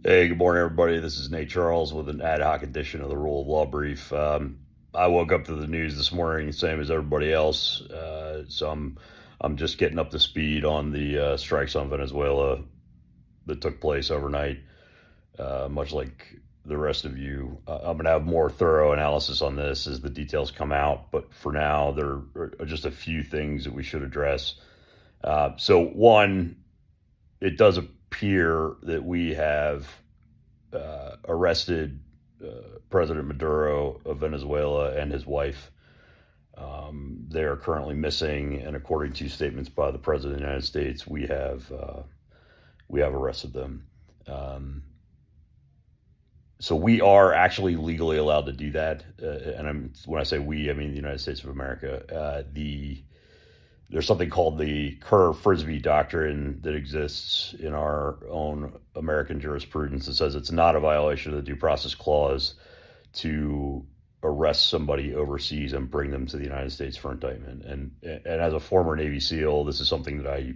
Hey, good morning, everybody. This is Nate Charles with an ad hoc edition of the Rule of Law Brief. I woke up to the news this morning, same as everybody else. So I'm just getting up to speed on the strikes on Venezuela that took place overnight. Much like the rest of you, I'm going to have more thorough analysis on this as the details come out. But for now, there are just a few things that we should address. One, it does appear that we have arrested President Maduro of Venezuela and his wife. They are currently missing, and according to statements by the President of the United States, we have arrested them. Um, so we are actually legally allowed to do that, when I say we, I mean the United States of America. There's something called the Kerr-Frisbee doctrine that exists in our own American jurisprudence that says it's not a violation of the Due Process Clause to arrest somebody overseas and bring them to the United States for indictment. And as a former Navy SEAL, this is something that I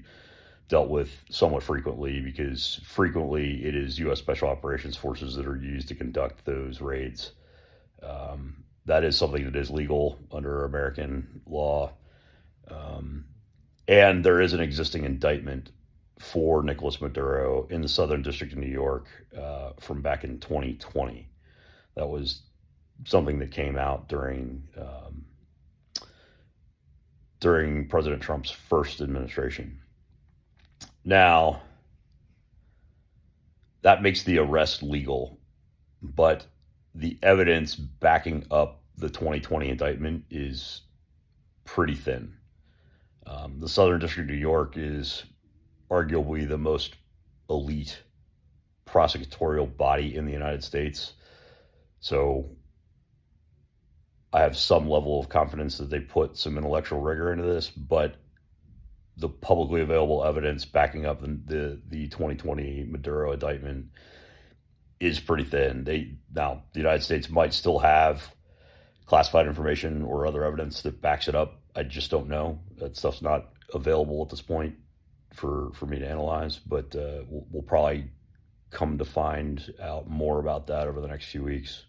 dealt with somewhat frequently because frequently it is U.S. Special Operations Forces that are used to conduct those raids. That is something that is legal under American law. Um, and there is an existing indictment for Nicolas Maduro in the Southern District of New York from back in 2020. That was something that came out during President Trump's first administration. Now, that makes the arrest legal, but the evidence backing up the 2020 indictment is pretty thin. The Southern District of New York is arguably the most elite prosecutorial body in the United States. So I have some level of confidence that they put some intellectual rigor into this, but the publicly available evidence backing up the 2020 Maduro indictment is pretty thin. The United States might still have classified information or other evidence that backs it up. I just don't know. That stuff's not available at this point for me to analyze, but we'll probably come to find out more about that over the next few weeks.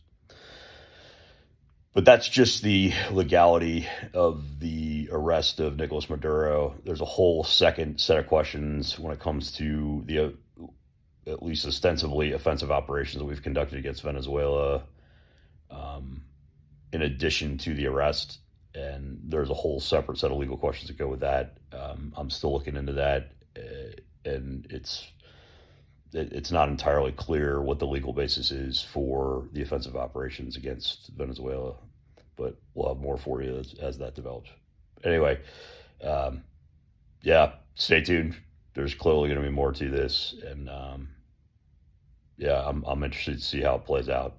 But that's just the legality of the arrest of Nicolas Maduro. There's a whole second set of questions when it comes to the at least ostensibly offensive operations that we've conducted against Venezuela, um, in addition to the arrest. And there's a whole separate set of legal questions that go with that. I'm still looking into that, and it's not entirely clear what the legal basis is for the offensive operations against Venezuela, but we'll have more for you as that develops. Anyway, um, yeah, stay tuned. There's clearly going to be more to this, and yeah, I'm interested to see how it plays out.